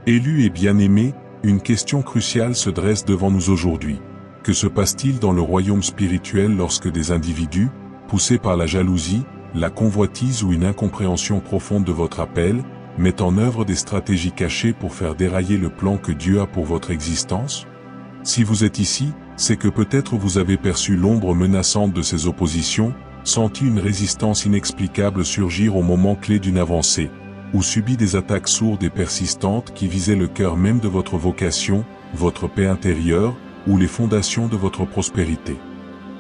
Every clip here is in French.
Élus et bien-aimés, une question cruciale se dresse devant nous aujourd'hui. Que se passe-t-il dans le royaume spirituel lorsque des individus, poussés par la jalousie, la convoitise ou une incompréhension profonde de votre appel, mettent en œuvre des stratégies cachées pour faire dérailler le plan que Dieu a pour votre existence? Si vous êtes ici, c'est que peut-être vous avez perçu l'ombre menaçante de ces oppositions, senti une résistance inexplicable surgir au moment clé d'une avancée, ou subi des attaques sourdes et persistantes qui visaient le cœur même de votre vocation, votre paix intérieure, ou les fondations de votre prospérité.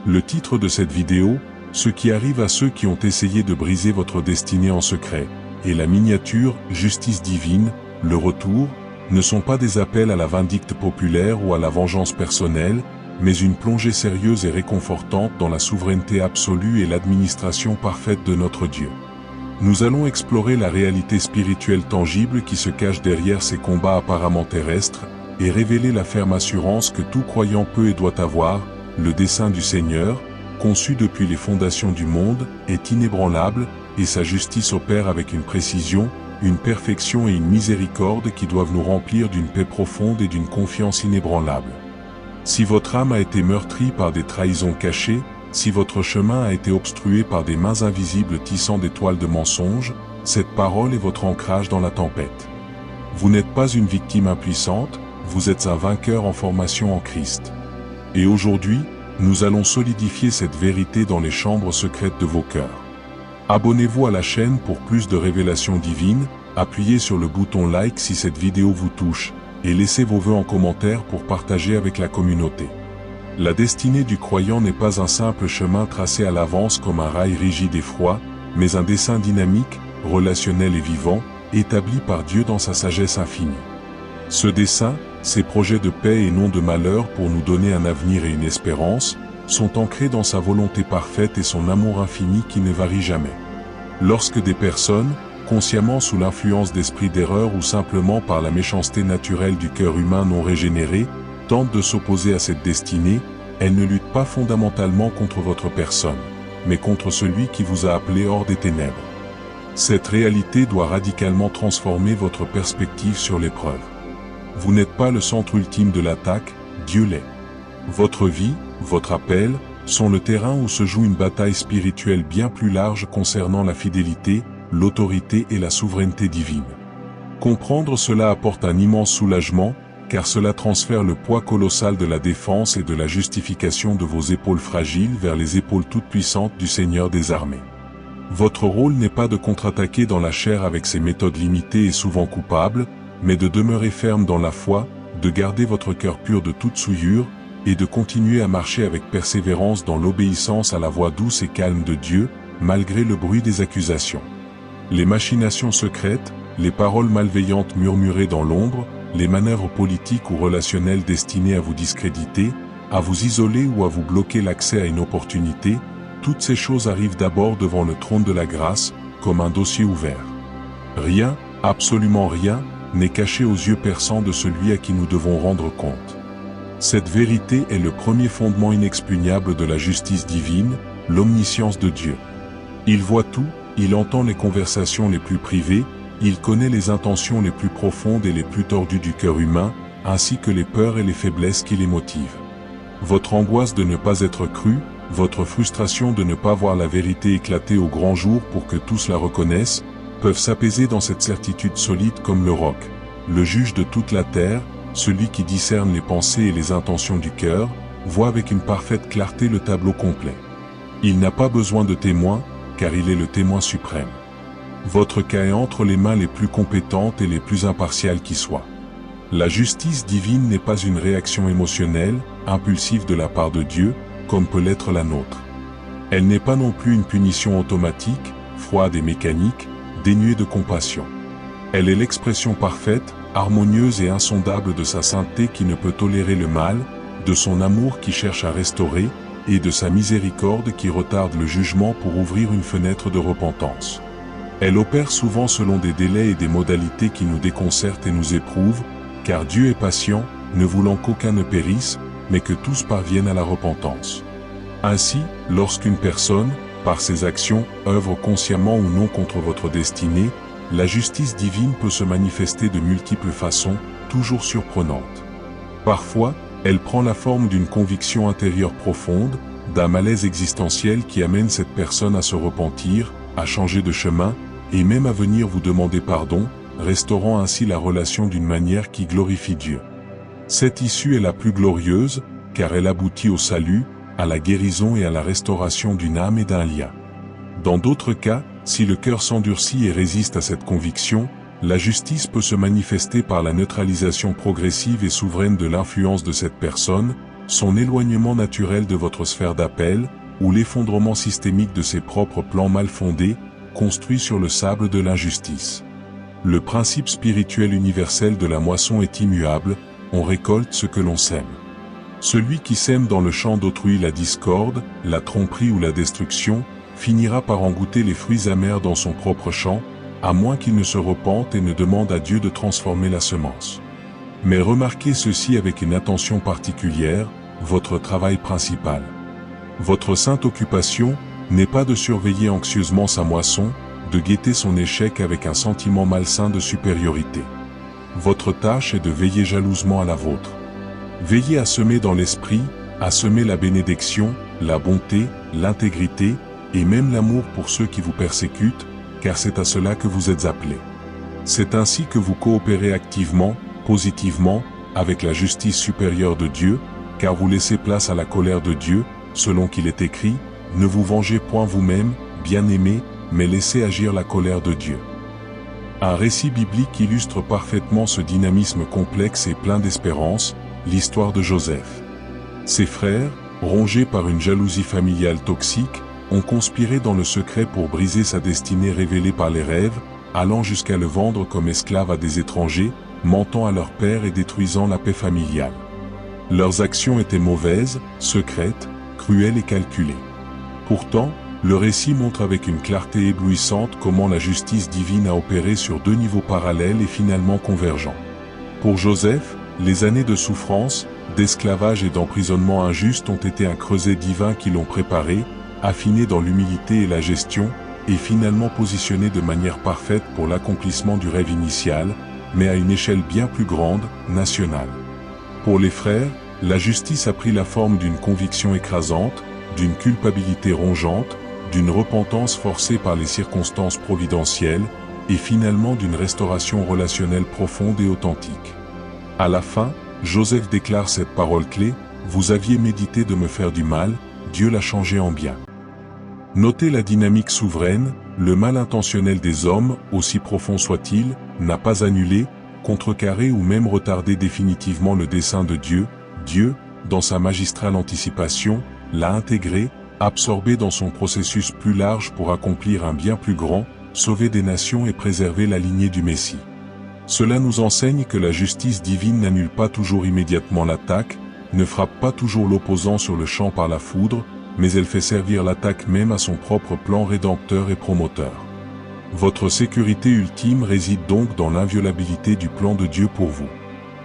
Le titre de cette vidéo, Ce qui arrive à ceux qui ont essayé de briser votre destinée en secret, et la miniature, Justice divine, le retour, ne sont pas des appels à la vindicte populaire ou à la vengeance personnelle, mais une plongée sérieuse et réconfortante dans la souveraineté absolue et l'administration parfaite de notre Dieu. Nous allons explorer la réalité spirituelle tangible qui se cache derrière ces combats apparemment terrestres, et révéler la ferme assurance que tout croyant peut et doit avoir, le dessein du Seigneur, conçu depuis les fondations du monde, est inébranlable, et sa justice opère avec une précision, une perfection et une miséricorde qui doivent nous remplir d'une paix profonde et d'une confiance inébranlable. Si votre âme a été meurtrie par des trahisons cachées, si votre chemin a été obstrué par des mains invisibles tissant des toiles de mensonges, cette parole est votre ancrage dans la tempête. Vous n'êtes pas une victime impuissante, vous êtes un vainqueur en formation en Christ. Et aujourd'hui, nous allons solidifier cette vérité dans les chambres secrètes de vos cœurs. Abonnez-vous à la chaîne pour plus de révélations divines, appuyez sur le bouton like si cette vidéo vous touche, et laissez vos vœux en commentaire pour partager avec la communauté. La destinée du croyant n'est pas un simple chemin tracé à l'avance comme un rail rigide et froid, mais un dessein dynamique, relationnel et vivant, établi par Dieu dans sa sagesse infinie. Ce dessein, ces projets de paix et non de malheur pour nous donner un avenir et une espérance, sont ancrés dans sa volonté parfaite et son amour infini qui ne varie jamais. Lorsque des personnes, consciemment sous l'influence d'esprits d'erreur ou simplement par la méchanceté naturelle du cœur humain non régénéré, tentent de s'opposer à cette destinée, elles ne luttent pas fondamentalement contre votre personne, mais contre celui qui vous a appelé hors des ténèbres. Cette réalité doit radicalement transformer votre perspective sur l'épreuve. Vous n'êtes pas le centre ultime de l'attaque, Dieu l'est. Votre vie, votre appel, sont le terrain où se joue une bataille spirituelle bien plus large concernant la fidélité, l'autorité et la souveraineté divine. Comprendre cela apporte un immense soulagement, car cela transfère le poids colossal de la défense et de la justification de vos épaules fragiles vers les épaules toutes puissantes du Seigneur des armées. Votre rôle n'est pas de contre-attaquer dans la chair avec ses méthodes limitées et souvent coupables, mais de demeurer ferme dans la foi, de garder votre cœur pur de toute souillure, et de continuer à marcher avec persévérance dans l'obéissance à la voix douce et calme de Dieu, malgré le bruit des accusations. Les machinations secrètes, les paroles malveillantes murmurées dans l'ombre, les manœuvres politiques ou relationnelles destinées à vous discréditer, à vous isoler ou à vous bloquer l'accès à une opportunité, toutes ces choses arrivent d'abord devant le trône de la grâce, comme un dossier ouvert. Rien, absolument rien, n'est caché aux yeux perçants de celui à qui nous devons rendre compte. Cette vérité est le premier fondement inexpugnable de la justice divine, l'omniscience de Dieu. Il voit tout, il entend les conversations les plus privées, il connaît les intentions les plus profondes et les plus tordues du cœur humain, ainsi que les peurs et les faiblesses qui les motivent. Votre angoisse de ne pas être cru, votre frustration de ne pas voir la vérité éclater au grand jour pour que tous la reconnaissent, peuvent s'apaiser dans cette certitude solide comme le roc. Le juge de toute la terre, celui qui discerne les pensées et les intentions du cœur, voit avec une parfaite clarté le tableau complet. Il n'a pas besoin de témoins, car il est le témoin suprême. Votre cas est entre les mains les plus compétentes et les plus impartiales qui soient. La justice divine n'est pas une réaction émotionnelle, impulsive de la part de Dieu, comme peut l'être la nôtre. Elle n'est pas non plus une punition automatique, froide et mécanique, dénuée de compassion. Elle est l'expression parfaite, harmonieuse et insondable de sa sainteté qui ne peut tolérer le mal, de son amour qui cherche à restaurer, et de sa miséricorde qui retarde le jugement pour ouvrir une fenêtre de repentance. Elle opère souvent selon des délais et des modalités qui nous déconcertent et nous éprouvent, car Dieu est patient, ne voulant qu'aucun ne périsse, mais que tous parviennent à la repentance. Ainsi, lorsqu'une personne, par ses actions, œuvre consciemment ou non contre votre destinée, la justice divine peut se manifester de multiples façons, toujours surprenantes. Parfois, elle prend la forme d'une conviction intérieure profonde, d'un malaise existentiel qui amène cette personne à se repentir, à changer de chemin, et même à venir vous demander pardon, restaurant ainsi la relation d'une manière qui glorifie Dieu. Cette issue est la plus glorieuse, car elle aboutit au salut, à la guérison et à la restauration d'une âme et d'un lien. Dans d'autres cas, si le cœur s'endurcit et résiste à cette conviction, la justice peut se manifester par la neutralisation progressive et souveraine de l'influence de cette personne, son éloignement naturel de votre sphère d'appel, ou l'effondrement systémique de ses propres plans mal fondés, construits sur le sable de l'injustice. Le principe spirituel universel de la moisson est immuable, on récolte ce que l'on sème. Celui qui sème dans le champ d'autrui la discorde, la tromperie ou la destruction, finira par en goûter les fruits amers dans son propre champ, à moins qu'il ne se repente et ne demande à Dieu de transformer la semence. Mais remarquez ceci avec une attention particulière, votre travail principal. Votre sainte occupation n'est pas de surveiller anxieusement sa moisson, de guetter son échec avec un sentiment malsain de supériorité. Votre tâche est de veiller jalousement à la vôtre. Veillez à semer dans l'esprit, à semer la bénédiction, la bonté, l'intégrité, et même l'amour pour ceux qui vous persécutent, car c'est à cela que vous êtes appelés. C'est ainsi que vous coopérez activement, positivement, avec la justice supérieure de Dieu, car vous laissez place à la colère de Dieu, selon qu'il est écrit, « Ne vous vengez point vous-même, bien-aimés, mais laissez agir la colère de Dieu. » Un récit biblique illustre parfaitement ce dynamisme complexe et plein d'espérance, l'histoire de Joseph. Ses frères, rongés par une jalousie familiale toxique, ont conspiré dans le secret pour briser sa destinée révélée par les rêves, allant jusqu'à le vendre comme esclave à des étrangers, mentant à leur père et détruisant la paix familiale. Leurs actions étaient mauvaises, secrètes, cruelles et calculées. Pourtant, le récit montre avec une clarté éblouissante comment la justice divine a opéré sur deux niveaux parallèles et finalement convergents. Pour Joseph, les années de souffrance, d'esclavage et d'emprisonnement injuste ont été un creuset divin qui l'ont préparé, affiné dans l'humilité et la gestion, et finalement positionné de manière parfaite pour l'accomplissement du rêve initial, mais à une échelle bien plus grande, nationale. Pour les frères, la justice a pris la forme d'une conviction écrasante, d'une culpabilité rongeante, d'une repentance forcée par les circonstances providentielles, et finalement d'une restauration relationnelle profonde et authentique. À la fin, Joseph déclare cette parole clé, « Vous aviez médité de me faire du mal, Dieu l'a changé en bien. » Notez la dynamique souveraine, le mal intentionnel des hommes, aussi profond soit-il, n'a pas annulé, contrecarré ou même retardé définitivement le dessein de Dieu. Dieu, dans sa magistrale anticipation, l'a intégré, absorbé dans son processus plus large pour accomplir un bien plus grand, sauver des nations et préserver la lignée du Messie. Cela nous enseigne que la justice divine n'annule pas toujours immédiatement l'attaque, ne frappe pas toujours l'opposant sur le champ par la foudre, mais elle fait servir l'attaque même à son propre plan rédempteur et promoteur. Votre sécurité ultime réside donc dans l'inviolabilité du plan de Dieu pour vous.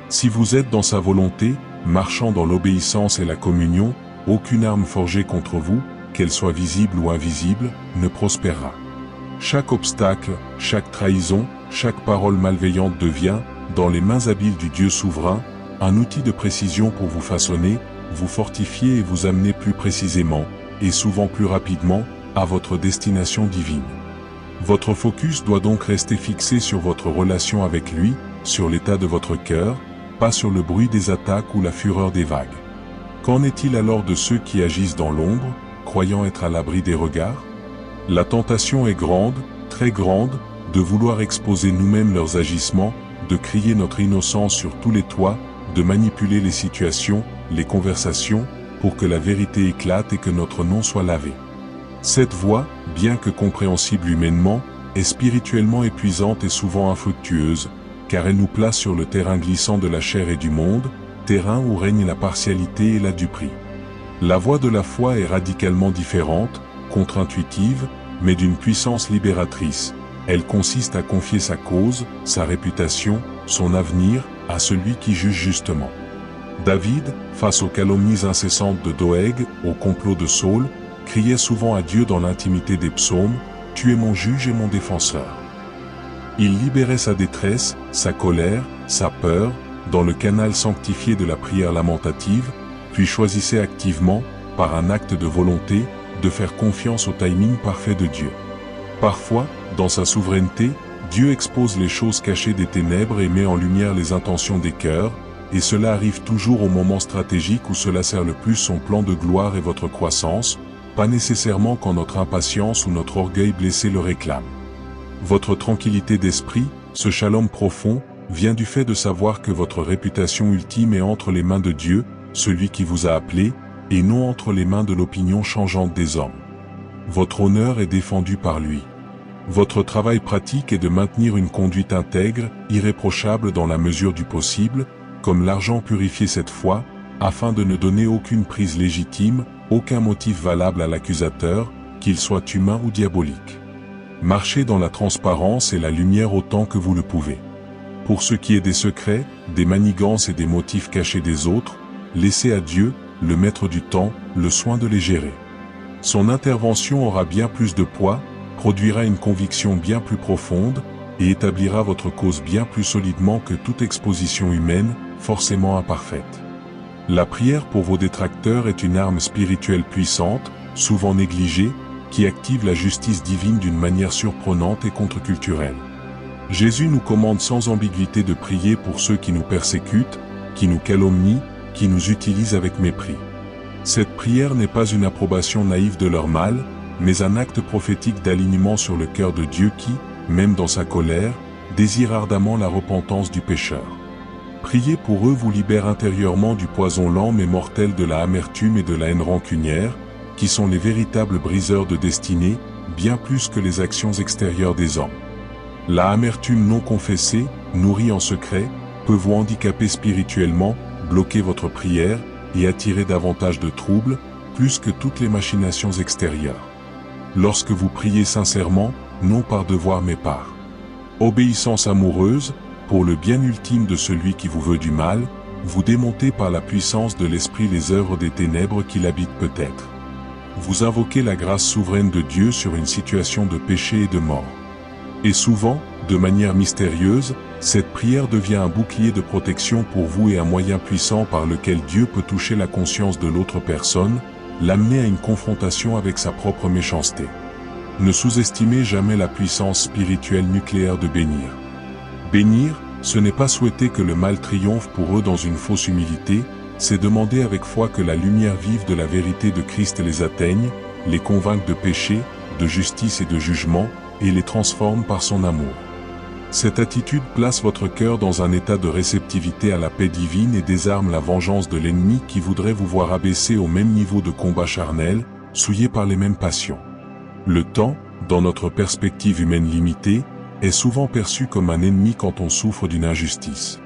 Si vous êtes dans sa volonté, marchant dans l'obéissance et la communion, aucune arme forgée contre vous, qu'elle soit visible ou invisible, ne prospérera. Chaque obstacle, chaque trahison, chaque parole malveillante devient, dans les mains habiles du Dieu souverain, un outil de précision pour vous façonner, vous fortifier et vous amener plus précisément, et souvent plus rapidement, à votre destination divine. Votre focus doit donc rester fixé sur votre relation avec lui, sur l'état de votre cœur, pas sur le bruit des attaques ou la fureur des vagues. Qu'en est-il alors de ceux qui agissent dans l'ombre, croyant être à l'abri des regards? La tentation est grande, très grande, de vouloir exposer nous-mêmes leurs agissements, de crier notre innocence sur tous les toits, de manipuler les situations, les conversations, pour que la vérité éclate et que notre nom soit lavé. Cette voie, bien que compréhensible humainement, est spirituellement épuisante et souvent infructueuse, car elle nous place sur le terrain glissant de la chair et du monde, terrain où règne la partialité et la duperie. La voie de la foi est radicalement différente, contre-intuitive, mais d'une puissance libératrice. Elle consiste à confier sa cause, sa réputation, son avenir, à celui qui juge justement. David, face aux calomnies incessantes de Doeg, au complot de Saul, criait souvent à Dieu dans l'intimité des psaumes, « Tu es mon juge et mon défenseur. » Il libérait sa détresse, sa colère, sa peur, dans le canal sanctifié de la prière lamentative, puis choisissait activement, par un acte de volonté, de faire confiance au timing parfait de Dieu. Parfois, dans sa souveraineté, Dieu expose les choses cachées des ténèbres et met en lumière les intentions des cœurs, et cela arrive toujours au moment stratégique où cela sert le plus son plan de gloire et votre croissance, pas nécessairement quand notre impatience ou notre orgueil blessé le réclame. Votre tranquillité d'esprit, ce shalom profond, vient du fait de savoir que votre réputation ultime est entre les mains de Dieu, celui qui vous a appelé, et non entre les mains de l'opinion changeante des hommes. Votre honneur est défendu par lui. Votre travail pratique est de maintenir une conduite intègre, irréprochable dans la mesure du possible, comme l'argent purifié cette fois, afin de ne donner aucune prise légitime, aucun motif valable à l'accusateur, qu'il soit humain ou diabolique. Marchez dans la transparence et la lumière autant que vous le pouvez. Pour ce qui est des secrets, des manigances et des motifs cachés des autres, laissez à Dieu, le maître du temps, le soin de les gérer. Son intervention aura bien plus de poids, produira une conviction bien plus profonde, et établira votre cause bien plus solidement que toute exposition humaine, forcément imparfaite. La prière pour vos détracteurs est une arme spirituelle puissante, souvent négligée, qui active la justice divine d'une manière surprenante et contre-culturelle. Jésus nous commande sans ambiguïté de prier pour ceux qui nous persécutent, qui nous calomnient, qui nous utilisent avec mépris. Cette prière n'est pas une approbation naïve de leur mal, mais un acte prophétique d'alignement sur le cœur de Dieu qui, même dans sa colère, désire ardemment la repentance du pécheur. Prier pour eux vous libère intérieurement du poison lent mais mortel de la amertume et de la haine rancunière, qui sont les véritables briseurs de destinée, bien plus que les actions extérieures des hommes. La amertume non confessée, nourrie en secret, peut vous handicaper spirituellement, bloquer votre prière, et attirer davantage de troubles, plus que toutes les machinations extérieures. Lorsque vous priez sincèrement, non par devoir mais par obéissance amoureuse, pour le bien ultime de celui qui vous veut du mal, vous démontez par la puissance de l'esprit les œuvres des ténèbres qu'il habite peut-être. Vous invoquez la grâce souveraine de Dieu sur une situation de péché et de mort. Et souvent, de manière mystérieuse, cette prière devient un bouclier de protection pour vous et un moyen puissant par lequel Dieu peut toucher la conscience de l'autre personne, l'amener à une confrontation avec sa propre méchanceté. Ne sous-estimez jamais la puissance spirituelle nucléaire de bénir. Bénir, ce n'est pas souhaiter que le mal triomphe pour eux dans une fausse humilité, c'est demander avec foi que la lumière vive de la vérité de Christ les atteigne, les convainque de péché, de justice et de jugement, et les transforme par son amour. Cette attitude place votre cœur dans un état de réceptivité à la paix divine et désarme la vengeance de l'ennemi qui voudrait vous voir abaisser au même niveau de combat charnel, souillé par les mêmes passions. Le temps, dans notre perspective humaine limitée, est souvent perçu comme un ennemi quand on souffre d'une injustice.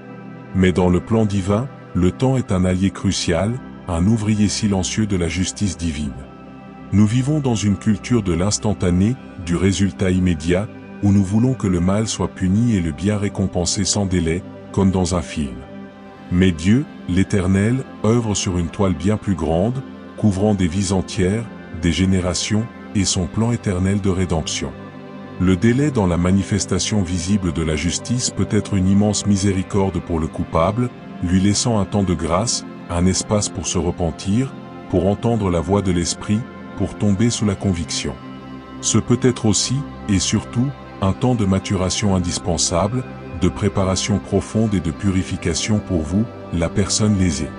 Mais dans le plan divin, le temps est un allié crucial, un ouvrier silencieux de la justice divine. Nous vivons dans une culture de l'instantané, du résultat immédiat, où nous voulons que le mal soit puni et le bien récompensé sans délai, comme dans un film. Mais Dieu, l'Éternel, œuvre sur une toile bien plus grande, couvrant des vies entières, des générations, et son plan éternel de rédemption. Le délai dans la manifestation visible de la justice peut être une immense miséricorde pour le coupable, lui laissant un temps de grâce, un espace pour se repentir, pour entendre la voix de l'Esprit, pour tomber sous la conviction. Ce peut être aussi, et surtout, un temps de maturation indispensable, de préparation profonde et de purification pour vous, la personne lésée.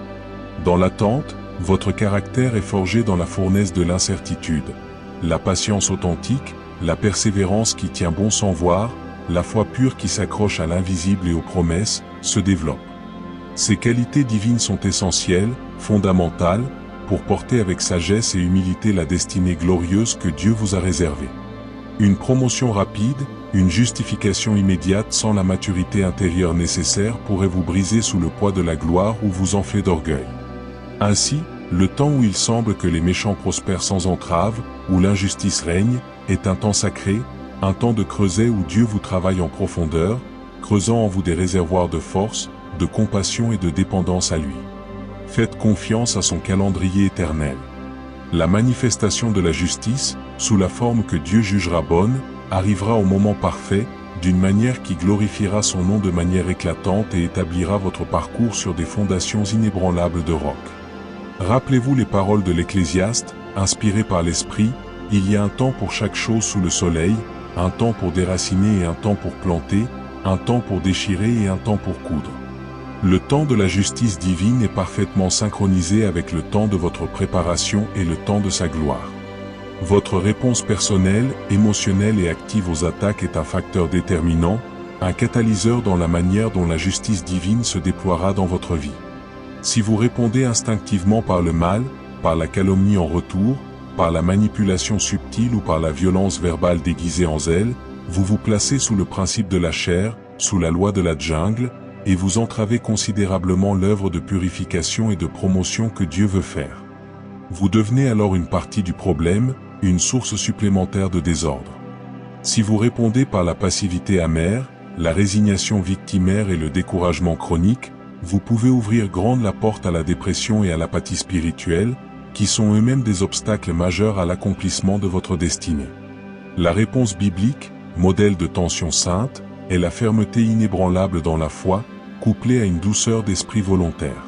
Dans l'attente, votre caractère est forgé dans la fournaise de l'incertitude. La patience authentique, la persévérance qui tient bon sans voir, la foi pure qui s'accroche à l'invisible et aux promesses, se développent. Ces qualités divines sont essentielles, fondamentales, pour porter avec sagesse et humilité la destinée glorieuse que Dieu vous a réservée. Une promotion rapide, une justification immédiate sans la maturité intérieure nécessaire pourrait vous briser sous le poids de la gloire ou vous enfler d'orgueil. Ainsi, le temps où il semble que les méchants prospèrent sans entrave, où l'injustice règne, est un temps sacré, un temps de creuset où Dieu vous travaille en profondeur, creusant en vous des réservoirs de force, de compassion et de dépendance à lui. Faites confiance à son calendrier éternel. La manifestation de la justice, sous la forme que Dieu jugera bonne, arrivera au moment parfait, d'une manière qui glorifiera son nom de manière éclatante et établira votre parcours sur des fondations inébranlables de roc. Rappelez-vous les paroles de l'Ecclésiaste, inspirées par l'Esprit, il y a un temps pour chaque chose sous le soleil, un temps pour déraciner et un temps pour planter, un temps pour déchirer et un temps pour coudre. Le temps de la justice divine est parfaitement synchronisé avec le temps de votre préparation et le temps de sa gloire. Votre réponse personnelle, émotionnelle et active aux attaques est un facteur déterminant, un catalyseur dans la manière dont la justice divine se déploiera dans votre vie. Si vous répondez instinctivement par le mal, par la calomnie en retour, par la manipulation subtile ou par la violence verbale déguisée en zèle, vous vous placez sous le principe de la chair, sous la loi de la jungle, et vous entravez considérablement l'œuvre de purification et de promotion que Dieu veut faire. Vous devenez alors une partie du problème, une source supplémentaire de désordre. Si vous répondez par la passivité amère, la résignation victimaire et le découragement chronique, vous pouvez ouvrir grande la porte à la dépression et à l'apathie spirituelle, qui sont eux-mêmes des obstacles majeurs à l'accomplissement de votre destinée. La réponse biblique, modèle de tension sainte, est la fermeté inébranlable dans la foi, couplée à une douceur d'esprit volontaire.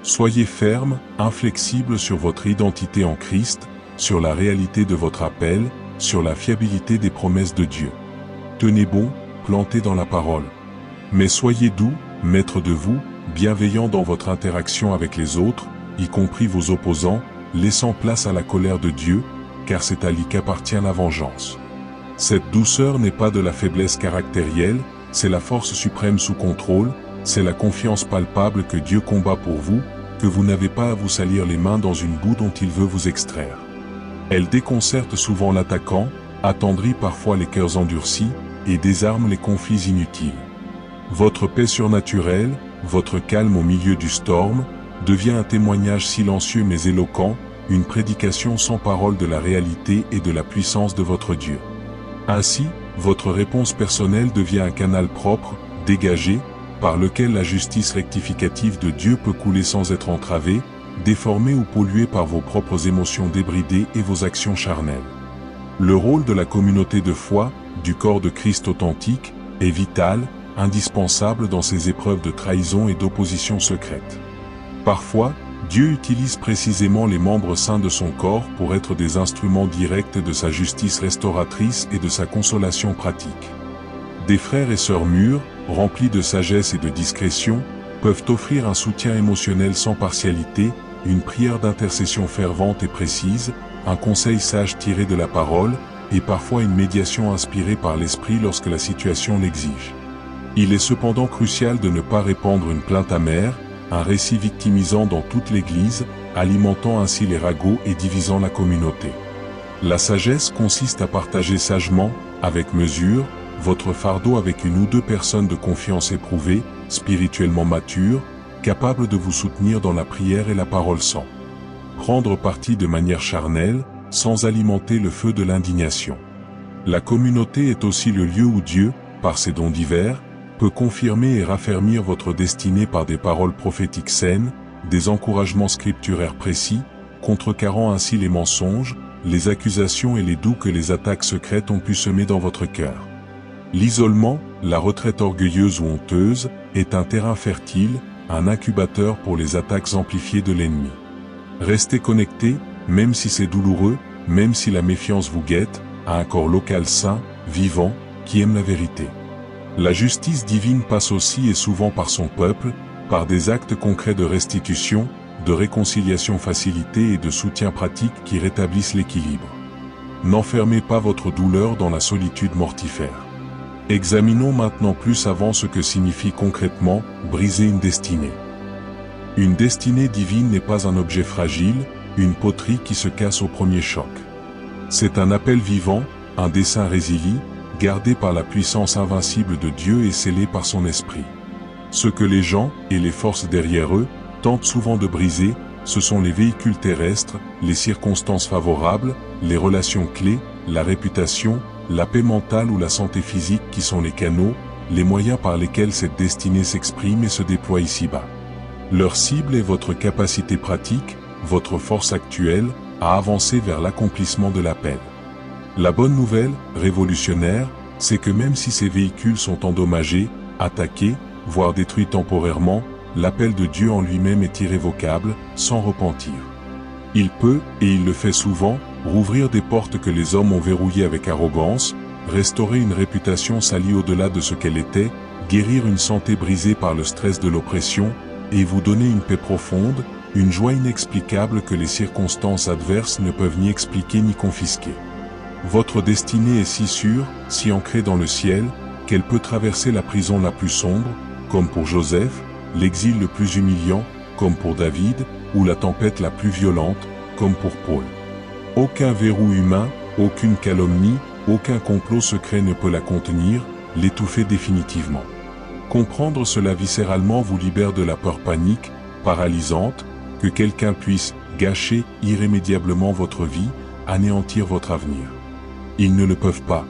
Soyez ferme, inflexible sur votre identité en Christ, sur la réalité de votre appel, sur la fiabilité des promesses de Dieu. Tenez bon, planté dans la parole. Mais soyez doux, maître de vous, bienveillant dans votre interaction avec les autres, y compris vos opposants, laissant place à la colère de Dieu, car c'est à lui qu'appartient la vengeance. Cette douceur n'est pas de la faiblesse caractérielle, c'est la force suprême sous contrôle, c'est la confiance palpable que Dieu combat pour vous, que vous n'avez pas à vous salir les mains dans une boue dont il veut vous extraire. Elle déconcerte souvent l'attaquant, attendrit parfois les cœurs endurcis, et désarme les conflits inutiles. Votre paix surnaturelle, votre calme au milieu du storm, devient un témoignage silencieux mais éloquent, une prédication sans parole de la réalité et de la puissance de votre Dieu. Ainsi, votre réponse personnelle devient un canal propre, dégagé, par lequel la justice rectificative de Dieu peut couler sans être entravée, déformée ou polluée par vos propres émotions débridées et vos actions charnelles. Le rôle de la communauté de foi, du corps de Christ authentique, est vital, indispensable dans ces épreuves de trahison et d'opposition secrète. Parfois, Dieu utilise précisément les membres saints de son corps pour être des instruments directs de sa justice restauratrice et de sa consolation pratique. Des frères et sœurs mûrs, remplis de sagesse et de discrétion, peuvent offrir un soutien émotionnel sans partialité, une prière d'intercession fervente et précise, un conseil sage tiré de la parole, et parfois une médiation inspirée par l'Esprit lorsque la situation l'exige. Il est cependant crucial de ne pas répandre une plainte amère, un récit victimisant dans toute l'Église, alimentant ainsi les ragots et divisant la communauté. La sagesse consiste à partager sagement, avec mesure, votre fardeau avec une ou deux personnes de confiance éprouvées, spirituellement matures, capables de vous soutenir dans la prière et la parole sans prendre parti de manière charnelle, sans alimenter le feu de l'indignation. La communauté est aussi le lieu où Dieu, par ses dons divers, peut confirmer et raffermir votre destinée par des paroles prophétiques saines, des encouragements scripturaires précis, contrecarrant ainsi les mensonges, les accusations et les doutes que les attaques secrètes ont pu semer dans votre cœur. L'isolement, la retraite orgueilleuse ou honteuse, est un terrain fertile, un incubateur pour les attaques amplifiées de l'ennemi. Restez connectés, même si c'est douloureux, même si la méfiance vous guette, à un corps local sain, vivant, qui aime la vérité. La justice divine passe aussi et souvent par son peuple, par des actes concrets de restitution, de réconciliation facilitée et de soutien pratique qui rétablissent l'équilibre. N'enfermez pas votre douleur dans la solitude mortifère. Examinons maintenant plus avant ce que signifie concrètement briser une destinée. Une destinée divine n'est pas un objet fragile, une poterie qui se casse au premier choc. C'est un appel vivant, un dessein résili, gardé par la puissance invincible de Dieu et scellé par son esprit. Ce que les gens, et les forces derrière eux, tentent souvent de briser, ce sont les véhicules terrestres, les circonstances favorables, les relations clés, la réputation, la paix mentale ou la santé physique qui sont les canaux, les moyens par lesquels cette destinée s'exprime et se déploie ici-bas. Leur cible est votre capacité pratique, votre force actuelle, à avancer vers l'accomplissement de l'appel. La bonne nouvelle, révolutionnaire, c'est que même si ces véhicules sont endommagés, attaqués, voire détruits temporairement, l'appel de Dieu en lui-même est irrévocable, sans repentir. Il peut, et il le fait souvent, rouvrir des portes que les hommes ont verrouillées avec arrogance, restaurer une réputation salie au-delà de ce qu'elle était, guérir une santé brisée par le stress de l'oppression, et vous donner une paix profonde, une joie inexplicable que les circonstances adverses ne peuvent ni expliquer ni confisquer. Votre destinée est si sûre, si ancrée dans le ciel, qu'elle peut traverser la prison la plus sombre, comme pour Joseph, l'exil le plus humiliant, comme pour David, ou la tempête la plus violente, comme pour Paul. Aucun verrou humain, aucune calomnie, aucun complot secret ne peut la contenir, l'étouffer définitivement. Comprendre cela viscéralement vous libère de la peur panique, paralysante, que quelqu'un puisse gâcher irrémédiablement votre vie, anéantir votre avenir. Ils ne le peuvent pas.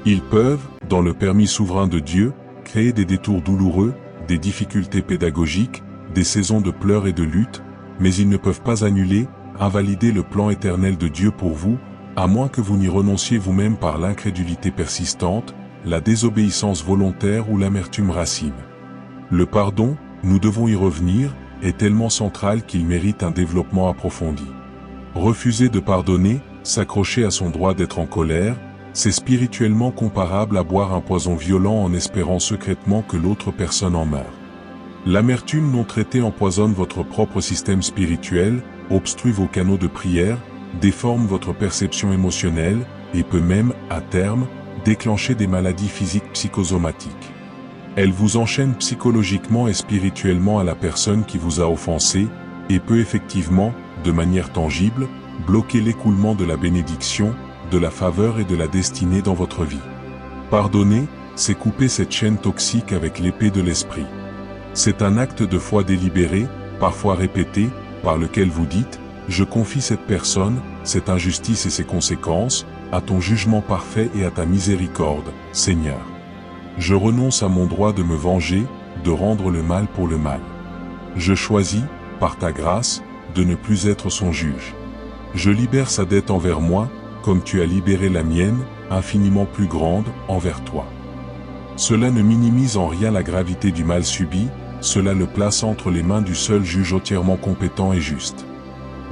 Ils peuvent, dans le permis souverain de Dieu, créer des détours douloureux, des difficultés pédagogiques, des saisons de pleurs et de luttes, mais ils ne peuvent pas annuler, invalider le plan éternel de Dieu pour vous, à moins que vous n'y renonciez vous-même par l'incrédulité persistante, la désobéissance volontaire ou l'amertume racine. Le pardon, nous devons y revenir, est tellement central qu'il mérite un développement approfondi. Refuser de pardonner, s'accrocher à son droit d'être en colère, c'est spirituellement comparable à boire un poison violent en espérant secrètement que l'autre personne en meure. L'amertume non traitée empoisonne votre propre système spirituel, obstrue vos canaux de prière, déforme votre perception émotionnelle, et peut même, à terme, déclencher des maladies physiques psychosomatiques. Elle vous enchaîne psychologiquement et spirituellement à la personne qui vous a offensé, et peut effectivement, de manière tangible, bloquer l'écoulement de la bénédiction, de la faveur et de la destinée dans votre vie. Pardonner, c'est couper cette chaîne toxique avec l'épée de l'esprit. C'est un acte de foi délibéré, parfois répété, par lequel vous dites « Je confie cette personne, cette injustice et ses conséquences, à ton jugement parfait et à ta miséricorde, Seigneur. Je renonce à mon droit de me venger, de rendre le mal pour le mal. Je choisis, par ta grâce, de ne plus être son juge. Je libère sa dette envers moi, comme tu as libéré la mienne, infiniment plus grande, envers toi. » Cela ne minimise en rien la gravité du mal subi, cela le place entre les mains du seul juge entièrement compétent et juste.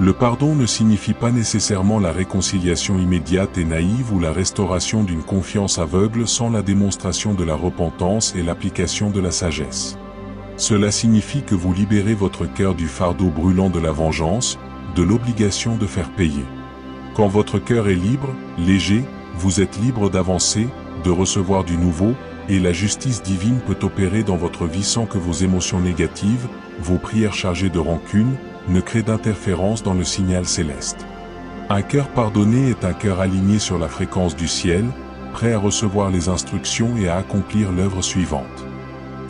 Le pardon ne signifie pas nécessairement la réconciliation immédiate et naïve ou la restauration d'une confiance aveugle sans la démonstration de la repentance et l'application de la sagesse. Cela signifie que vous libérez votre cœur du fardeau brûlant de la vengeance, de l'obligation de faire payer. Quand votre cœur est libre, léger, vous êtes libre d'avancer, de recevoir du nouveau, et la justice divine peut opérer dans votre vie sans que vos émotions négatives, vos prières chargées de rancune, ne créent d'interférence dans le signal céleste. Un cœur pardonné est un cœur aligné sur la fréquence du ciel, prêt à recevoir les instructions et à accomplir l'œuvre suivante.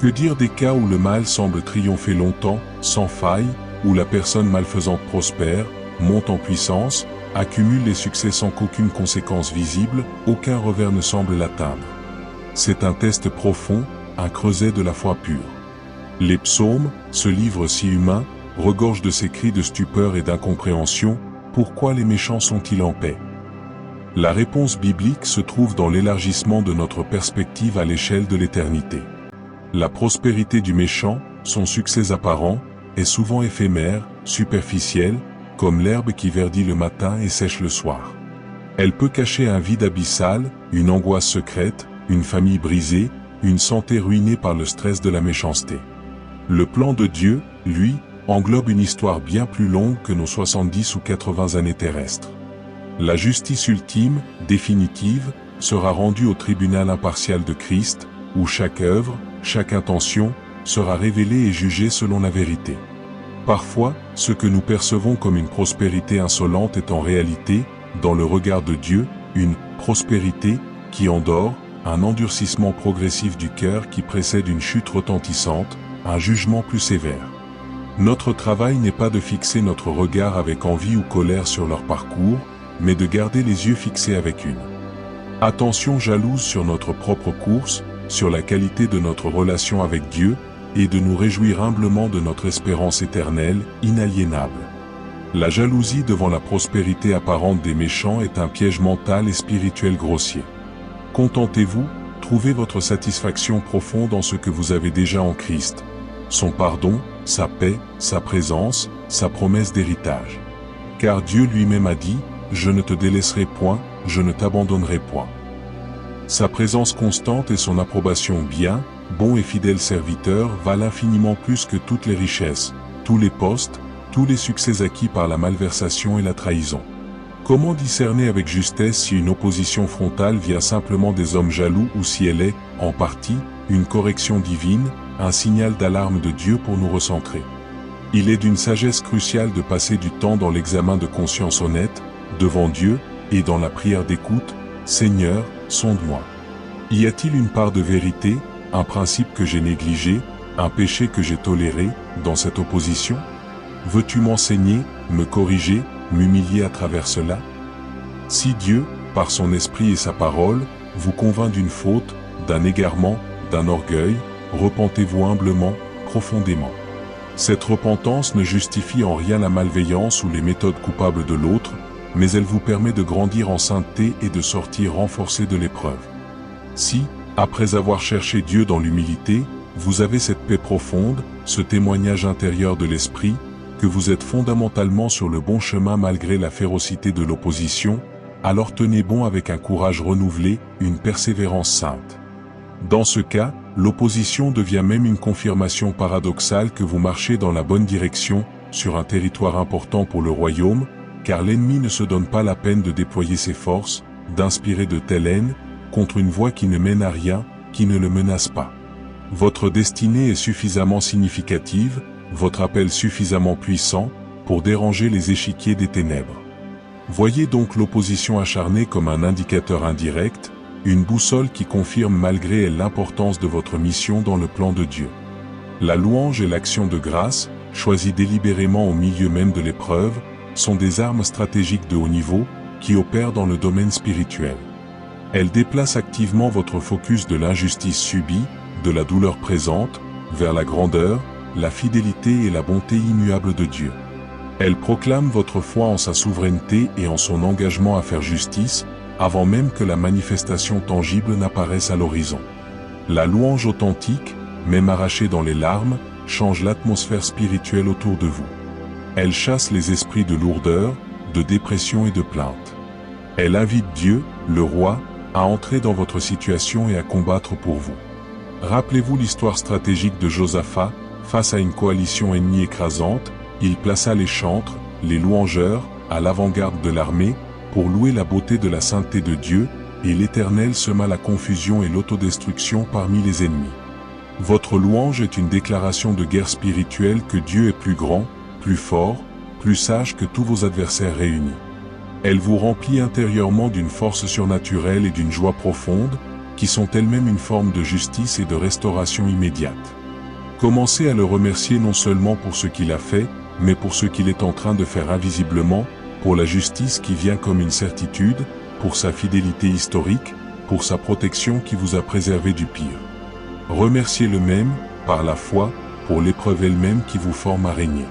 Que dire des cas où le mal semble triompher longtemps, sans faille, où la personne malfaisante prospère, monte en puissance, accumule les succès sans qu'aucune conséquence visible, aucun revers ne semble l'atteindre. C'est un test profond, un creuset de la foi pure. Les psaumes, ce livre si humain, regorge de ces cris de stupeur et d'incompréhension. Pourquoi les méchants sont-ils en paix? La réponse biblique se trouve dans l'élargissement de notre perspective à l'échelle de l'éternité. La prospérité du méchant, son succès apparent, est souvent éphémère, superficielle, comme l'herbe qui verdit le matin et sèche le soir. Elle peut cacher un vide abyssal, une angoisse secrète, une famille brisée, une santé ruinée par le stress de la méchanceté. Le plan de Dieu, lui, englobe une histoire bien plus longue que nos 70 ou 80 années terrestres. La justice ultime, définitive, sera rendue au tribunal impartial de Christ, où chaque œuvre, chaque intention, sera révélée et jugée selon la vérité. Parfois, ce que nous percevons comme une prospérité insolente est en réalité, dans le regard de Dieu, une prospérité qui endort, un endurcissement progressif du cœur qui précède une chute retentissante, un jugement plus sévère. Notre travail n'est pas de fixer notre regard avec envie ou colère sur leur parcours, mais de garder les yeux fixés avec une attention jalouse sur notre propre course, sur la qualité de notre relation avec Dieu, et de nous réjouir humblement de notre espérance éternelle, inaliénable. La jalousie devant la prospérité apparente des méchants est un piège mental et spirituel grossier. Contentez-vous, trouvez votre satisfaction profonde en ce que vous avez déjà en Christ, son pardon, sa paix, sa présence, sa promesse d'héritage. Car Dieu lui-même a dit, « Je ne te délaisserai point, je ne t'abandonnerai point. » Sa présence constante et son approbation bien, bon et fidèle serviteur valent infiniment plus que toutes les richesses, tous les postes, tous les succès acquis par la malversation et la trahison. Comment discerner avec justesse si une opposition frontale vient simplement des hommes jaloux ou si elle est, en partie, une correction divine, un signal d'alarme de Dieu pour nous recentrer? Il est d'une sagesse cruciale de passer du temps dans l'examen de conscience honnête, devant Dieu, et dans la prière d'écoute, « Seigneur, sonde-moi. Y a-t-il une part de vérité, un principe que j'ai négligé, un péché que j'ai toléré, dans cette opposition? Veux-tu m'enseigner, me corriger, m'humilier à travers cela? Si Dieu, par son esprit et sa parole, vous convainc d'une faute, d'un égarement, d'un orgueil, repentez-vous humblement, profondément. Cette repentance ne justifie en rien la malveillance ou les méthodes coupables de l'autre, mais elle vous permet de grandir en sainteté et de sortir renforcé de l'épreuve. Si, après avoir cherché Dieu dans l'humilité, vous avez cette paix profonde, ce témoignage intérieur de l'esprit, que vous êtes fondamentalement sur le bon chemin malgré la férocité de l'opposition, alors tenez bon avec un courage renouvelé, une persévérance sainte. Dans ce cas, l'opposition devient même une confirmation paradoxale que vous marchez dans la bonne direction, sur un territoire important pour le royaume, car l'ennemi ne se donne pas la peine de déployer ses forces, d'inspirer de telle haine, contre une voie qui ne mène à rien, qui ne le menace pas. Votre destinée est suffisamment significative, votre appel suffisamment puissant, pour déranger les échiquiers des ténèbres. Voyez donc l'opposition acharnée comme un indicateur indirect, une boussole qui confirme malgré elle l'importance de votre mission dans le plan de Dieu. La louange et l'action de grâce, choisies délibérément au milieu même de l'épreuve, sont des armes stratégiques de haut niveau, qui opèrent dans le domaine spirituel. Elles déplacent activement votre focus de l'injustice subie, de la douleur présente, vers la grandeur, la fidélité et la bonté immuable de Dieu. Elles proclament votre foi en sa souveraineté et en son engagement à faire justice, avant même que la manifestation tangible n'apparaisse à l'horizon. La louange authentique, même arrachée dans les larmes, change l'atmosphère spirituelle autour de vous. Elle chasse les esprits de lourdeur, de dépression et de plainte. Elle invite Dieu, le roi, à entrer dans votre situation et à combattre pour vous. Rappelez-vous l'histoire stratégique de Josaphat, face à une coalition ennemie écrasante, il plaça les chantres, les louangeurs, à l'avant-garde de l'armée, pour louer la beauté de la sainteté de Dieu, et l'Éternel sema la confusion et l'autodestruction parmi les ennemis. Votre louange est une déclaration de guerre spirituelle que Dieu est plus grand, plus fort, plus sage que tous vos adversaires réunis. Elle vous remplit intérieurement d'une force surnaturelle et d'une joie profonde, qui sont elles-mêmes une forme de justice et de restauration immédiate. Commencez à le remercier non seulement pour ce qu'il a fait, mais pour ce qu'il est en train de faire invisiblement, pour la justice qui vient comme une certitude, pour sa fidélité historique, pour sa protection qui vous a préservé du pire. Remerciez-le même, par la foi, pour l'épreuve elle-même qui vous forme à régner.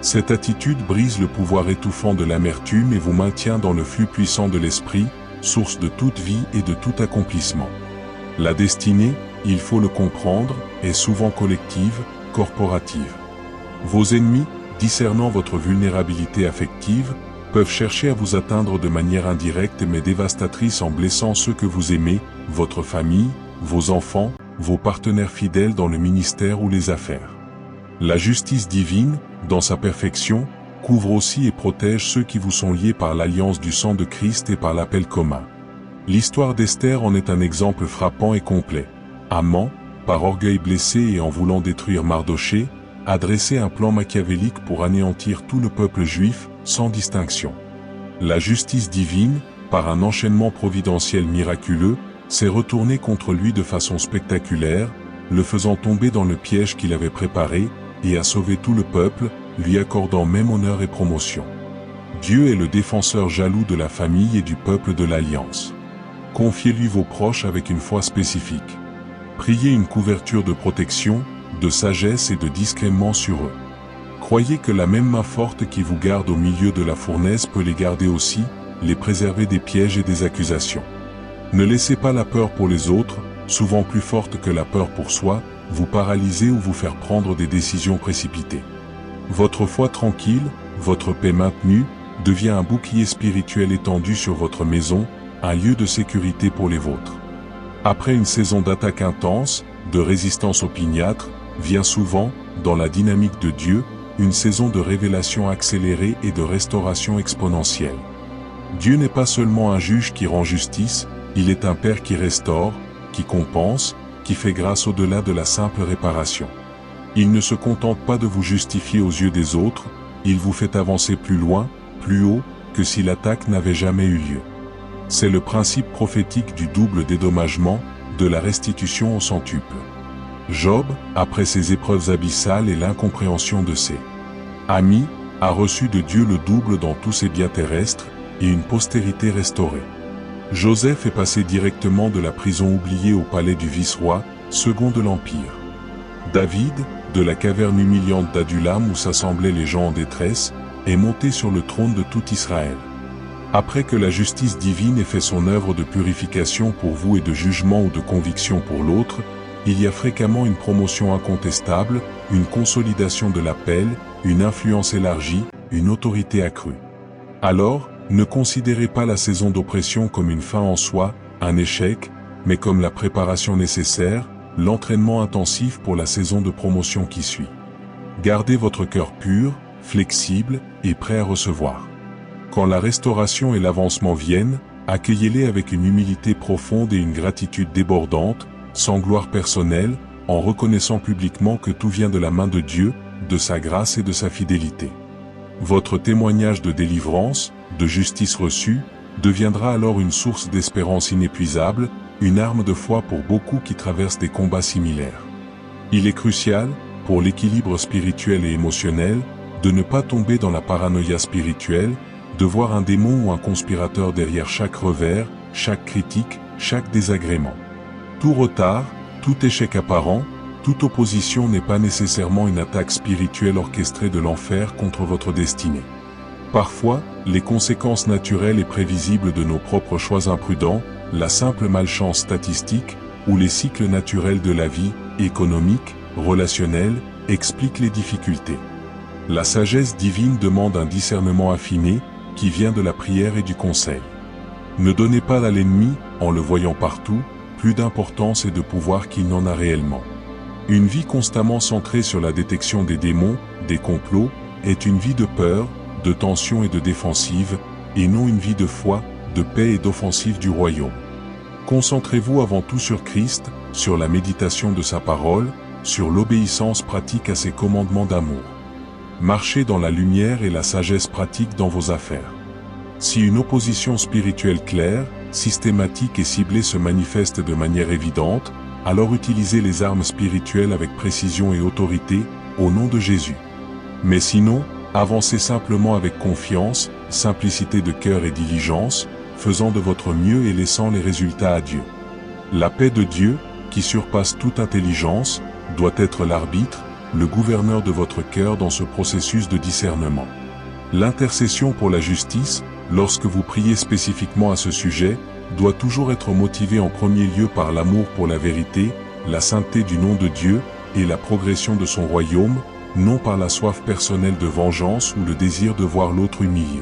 Cette attitude brise le pouvoir étouffant de l'amertume et vous maintient dans le flux puissant de l'esprit, source de toute vie et de tout accomplissement. La destinée, il faut le comprendre, est souvent collective, corporative. Vos ennemis, discernant votre vulnérabilité affective, peuvent chercher à vous atteindre de manière indirecte mais dévastatrice en blessant ceux que vous aimez, votre famille, vos enfants, vos partenaires fidèles dans le ministère ou les affaires. La justice divine, dans sa perfection, couvre aussi et protège ceux qui vous sont liés par l'alliance du sang de Christ et par l'appel commun. L'histoire d'Esther en est un exemple frappant et complet. Haman, par orgueil blessé et en voulant détruire Mardochée, a dressé un plan machiavélique pour anéantir tout le peuple juif, sans distinction. La justice divine, par un enchaînement providentiel miraculeux, s'est retournée contre lui de façon spectaculaire, le faisant tomber dans le piège qu'il avait préparé, et a sauvé tout le peuple, lui accordant même honneur et promotion. Dieu est le défenseur jaloux de la famille et du peuple de l'Alliance. Confiez-lui vos proches avec une foi spécifique. Priez une couverture de protection, de sagesse et de discrètement sur eux. Croyez que la même main forte qui vous garde au milieu de la fournaise peut les garder aussi, les préserver des pièges et des accusations. Ne laissez pas la peur pour les autres, souvent plus forte que la peur pour soi, vous paralyser ou vous faire prendre des décisions précipitées. Votre foi tranquille, votre paix maintenue, devient un bouclier spirituel étendu sur votre maison, un lieu de sécurité pour les vôtres. Après une saison d'attaque intense, de résistance opiniâtre, vient souvent, dans la dynamique de Dieu, une saison de révélation accélérée et de restauration exponentielle. Dieu n'est pas seulement un juge qui rend justice, il est un Père qui restaure, qui compense, qui fait grâce au-delà de la simple réparation. Il ne se contente pas de vous justifier aux yeux des autres, il vous fait avancer plus loin, plus haut, que si l'attaque n'avait jamais eu lieu. C'est le principe prophétique du double dédommagement, de la restitution au centuple. Job, après ses épreuves abyssales et l'incompréhension de ses amis, a reçu de Dieu le double dans tous ses biens terrestres, et une postérité restaurée. Joseph est passé directement de la prison oubliée au palais du vice-roi, second de l'Empire. David, de la caverne humiliante d'Adulam où s'assemblaient les gens en détresse, est monté sur le trône de tout Israël. Après que la justice divine ait fait son œuvre de purification pour vous et de jugement ou de conviction pour l'autre, il y a fréquemment une promotion incontestable, une consolidation de l'appel, une influence élargie, une autorité accrue. Alors, ne considérez pas la saison d'oppression comme une fin en soi, un échec, mais comme la préparation nécessaire, l'entraînement intensif pour la saison de promotion qui suit. Gardez votre cœur pur, flexible et prêt à recevoir. Quand la restauration et l'avancement viennent, accueillez-les avec une humilité profonde et une gratitude débordante, sans gloire personnelle, en reconnaissant publiquement que tout vient de la main de Dieu, de sa grâce et de sa fidélité. Votre témoignage de délivrance, de justice reçue, deviendra alors une source d'espérance inépuisable, une arme de foi pour beaucoup qui traversent des combats similaires. Il est crucial, pour l'équilibre spirituel et émotionnel, de ne pas tomber dans la paranoïa spirituelle, de voir un démon ou un conspirateur derrière chaque revers, chaque critique, chaque désagrément. Tout retard, tout échec apparent, toute opposition n'est pas nécessairement une attaque spirituelle orchestrée de l'enfer contre votre destinée. Parfois, les conséquences naturelles et prévisibles de nos propres choix imprudents, la simple malchance statistique, ou les cycles naturels de la vie, économique, relationnelle, expliquent les difficultés. La sagesse divine demande un discernement affiné, qui vient de la prière et du conseil. Ne donnez pas à l'ennemi, en le voyant partout, plus d'importance et de pouvoir qu'il n'en a réellement. Une vie constamment centrée sur la détection des démons, des complots, est une vie de peur, de tension et de défensive, et non une vie de foi, de paix et d'offensive du royaume. Concentrez-vous avant tout sur Christ, sur la méditation de sa parole, sur l'obéissance pratique à ses commandements d'amour. Marchez dans la lumière et la sagesse pratique dans vos affaires. Si une opposition spirituelle claire, systématique et ciblée se manifeste de manière évidente, alors utilisez les armes spirituelles avec précision et autorité, au nom de Jésus. Mais sinon, avancez simplement avec confiance, simplicité de cœur et diligence, faisant de votre mieux et laissant les résultats à Dieu. La paix de Dieu, qui surpasse toute intelligence, doit être l'arbitre, le gouverneur de votre cœur dans ce processus de discernement. L'intercession pour la justice, lorsque vous priez spécifiquement à ce sujet, doit toujours être motivée en premier lieu par l'amour pour la vérité, la sainteté du nom de Dieu et la progression de son royaume, non par la soif personnelle de vengeance ou le désir de voir l'autre humilié.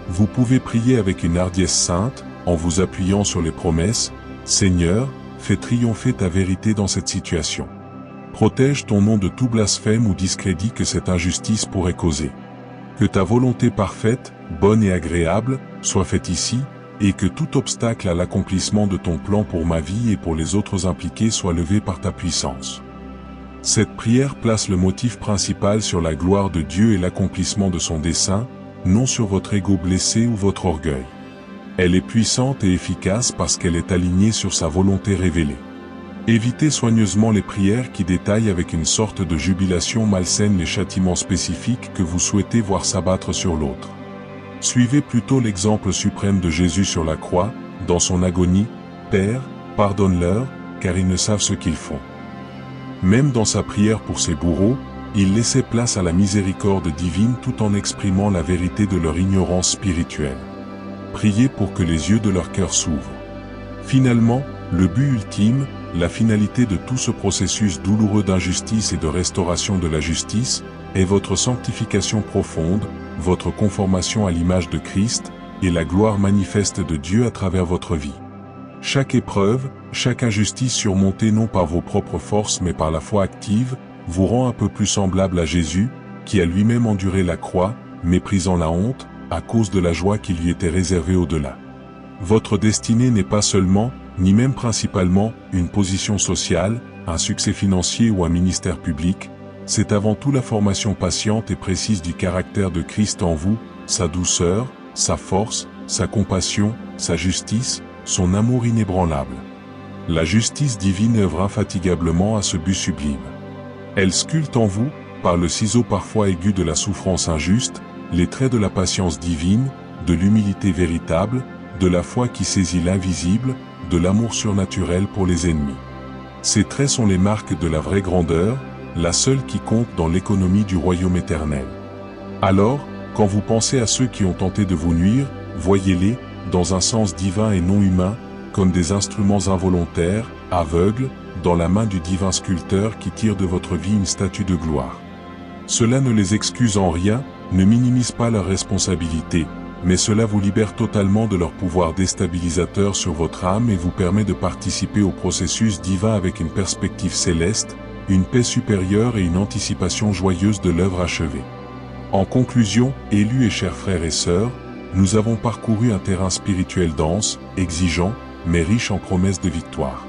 Vous pouvez prier avec une hardiesse sainte, en vous appuyant sur les promesses « Seigneur, fais triompher ta vérité dans cette situation. Protège ton nom de tout blasphème ou discrédit que cette injustice pourrait causer. Que ta volonté parfaite, bonne et agréable, soit faite ici, et que tout obstacle à l'accomplissement de ton plan pour ma vie et pour les autres impliqués soit levé par ta puissance. » Cette prière place le motif principal sur la gloire de Dieu et l'accomplissement de son dessein, non sur votre ego blessé ou votre orgueil. Elle est puissante et efficace parce qu'elle est alignée sur sa volonté révélée. Évitez soigneusement les prières qui détaillent avec une sorte de jubilation malsaine les châtiments spécifiques que vous souhaitez voir s'abattre sur l'autre. Suivez plutôt l'exemple suprême de Jésus sur la croix, dans son agonie, « Père, pardonne-leur, car ils ne savent ce qu'ils font. » Même dans sa prière pour ses bourreaux, il laissait place à la miséricorde divine tout en exprimant la vérité de leur ignorance spirituelle. Priez pour que les yeux de leur cœur s'ouvrent. Finalement, le but ultime, la finalité de tout ce processus douloureux d'injustice et de restauration de la justice est votre sanctification profonde, votre conformation à l'image de Christ, et la gloire manifeste de Dieu à travers votre vie. Chaque épreuve, chaque injustice surmontée non par vos propres forces mais par la foi active, vous rend un peu plus semblable à Jésus, qui a lui-même enduré la croix, méprisant la honte, à cause de la joie qui lui était réservée au-delà. Votre destinée n'est pas seulement, ni même principalement, une position sociale, un succès financier ou un ministère public, c'est avant tout la formation patiente et précise du caractère de Christ en vous, sa douceur, sa force, sa compassion, sa justice, son amour inébranlable. La justice divine œuvre infatigablement à ce but sublime. Elle sculpte en vous, par le ciseau parfois aigu de la souffrance injuste, les traits de la patience divine, de l'humilité véritable, de la foi qui saisit l'invisible, de l'amour surnaturel pour les ennemis. Ces traits sont les marques de la vraie grandeur, la seule qui compte dans l'économie du royaume éternel. Alors, quand vous pensez à ceux qui ont tenté de vous nuire, voyez-les, dans un sens divin et non humain, comme des instruments involontaires, aveugles, dans la main du divin sculpteur qui tire de votre vie une statue de gloire. Cela ne les excuse en rien, ne minimise pas leur responsabilité, mais cela vous libère totalement de leur pouvoir déstabilisateur sur votre âme et vous permet de participer au processus divin avec une perspective céleste, une paix supérieure et une anticipation joyeuse de l'œuvre achevée. En conclusion, élus et chers frères et sœurs, nous avons parcouru un terrain spirituel dense, exigeant, mais riche en promesses de victoire.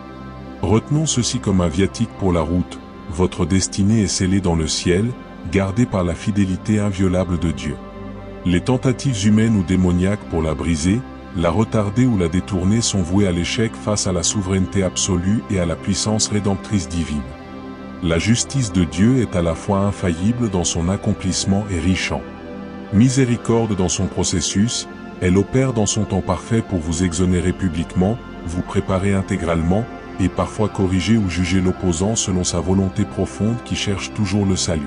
Retenons ceci comme un viatique pour la route, votre destinée est scellée dans le ciel, gardée par la fidélité inviolable de Dieu. Les tentatives humaines ou démoniaques pour la briser, la retarder ou la détourner sont vouées à l'échec face à la souveraineté absolue et à la puissance rédemptrice divine. La justice de Dieu est à la fois infaillible dans son accomplissement et riche en miséricorde dans son processus, elle opère dans son temps parfait pour vous exonérer publiquement, vous préparer intégralement, et parfois corriger ou juger l'opposant selon sa volonté profonde qui cherche toujours le salut.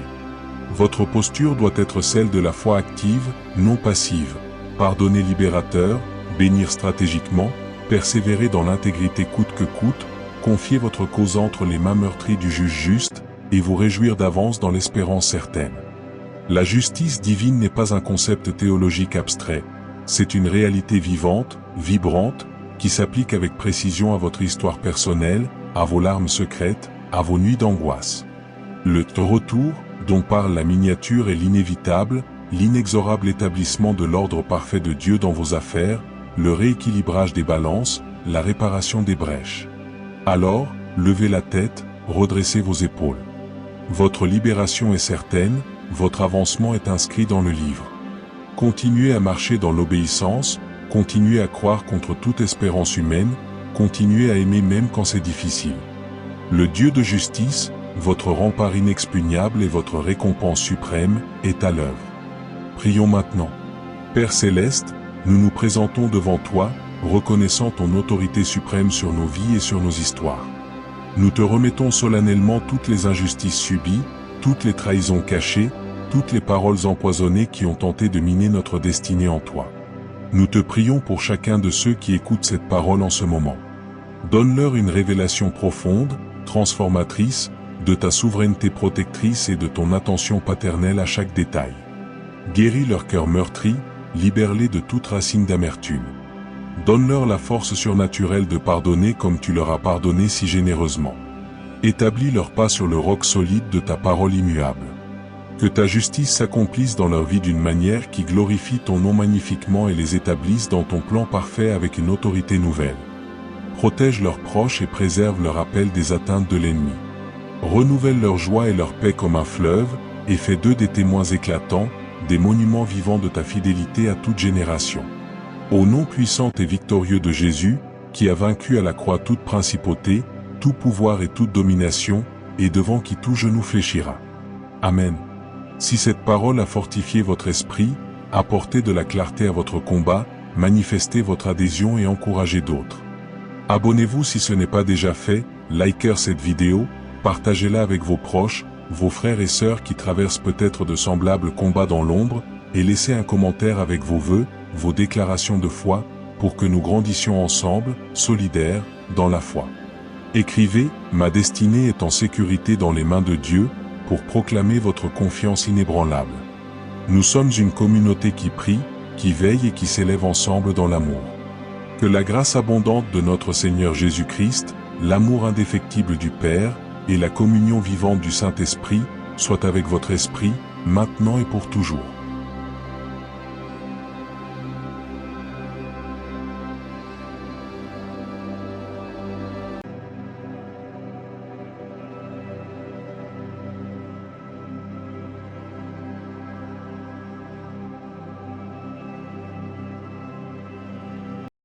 Votre posture doit être celle de la foi active, non passive. Pardonner libérateur, bénir stratégiquement, persévérer dans l'intégrité coûte que coûte, confier votre cause entre les mains meurtries du juge juste, et vous réjouir d'avance dans l'espérance certaine. La justice divine n'est pas un concept théologique abstrait, c'est une réalité vivante, vibrante, qui s'applique avec précision à votre histoire personnelle, à vos larmes secrètes, à vos nuits d'angoisse. Le retour, dont parle la miniature, est l'inévitable, l'inexorable établissement de l'ordre parfait de Dieu dans vos affaires, le rééquilibrage des balances, la réparation des brèches. Alors, levez la tête, redressez vos épaules. Votre libération est certaine, votre avancement est inscrit dans le livre. Continuez à marcher dans l'obéissance, continuez à croire contre toute espérance humaine, continuez à aimer même quand c'est difficile. Le Dieu de justice, votre rempart inexpugnable et votre récompense suprême, est à l'œuvre. Prions maintenant. Père Céleste, nous nous présentons devant toi, reconnaissant ton autorité suprême sur nos vies et sur nos histoires. Nous te remettons solennellement toutes les injustices subies, toutes les trahisons cachées, toutes les paroles empoisonnées qui ont tenté de miner notre destinée en toi. Nous te prions pour chacun de ceux qui écoutent cette parole en ce moment. Donne-leur une révélation profonde, transformatrice, de ta souveraineté protectrice et de ton attention paternelle à chaque détail. Guéris leur cœur meurtri, libère-les de toute racine d'amertume. Donne-leur la force surnaturelle de pardonner comme tu leur as pardonné si généreusement. Établis leurs pas sur le roc solide de ta parole immuable. Que ta justice s'accomplisse dans leur vie d'une manière qui glorifie ton nom magnifiquement et les établisse dans ton plan parfait avec une autorité nouvelle. Protège leurs proches et préserve leur appel des atteintes de l'ennemi. Renouvelle leur joie et leur paix comme un fleuve, et fais d'eux des témoins éclatants, des monuments vivants de ta fidélité à toute génération. Au nom puissant et victorieux de Jésus, qui a vaincu à la croix toute principauté, tout pouvoir et toute domination, et devant qui tout genou fléchira. Amen. Si cette parole a fortifié votre esprit, apporté de la clarté à votre combat, manifestez votre adhésion et encouragez d'autres. Abonnez-vous si ce n'est pas déjà fait, likez cette vidéo, partagez-la avec vos proches, vos frères et sœurs qui traversent peut-être de semblables combats dans l'ombre, et laissez un commentaire avec vos vœux, vos déclarations de foi, pour que nous grandissions ensemble, solidaires, dans la foi. Écrivez, ma destinée est en sécurité dans les mains de Dieu, pour proclamer votre confiance inébranlable. Nous sommes une communauté qui prie, qui veille et qui s'élève ensemble dans l'amour. Que la grâce abondante de notre Seigneur Jésus-Christ, l'amour indéfectible du Père, et la communion vivante du Saint-Esprit, soient avec votre esprit, maintenant et pour toujours.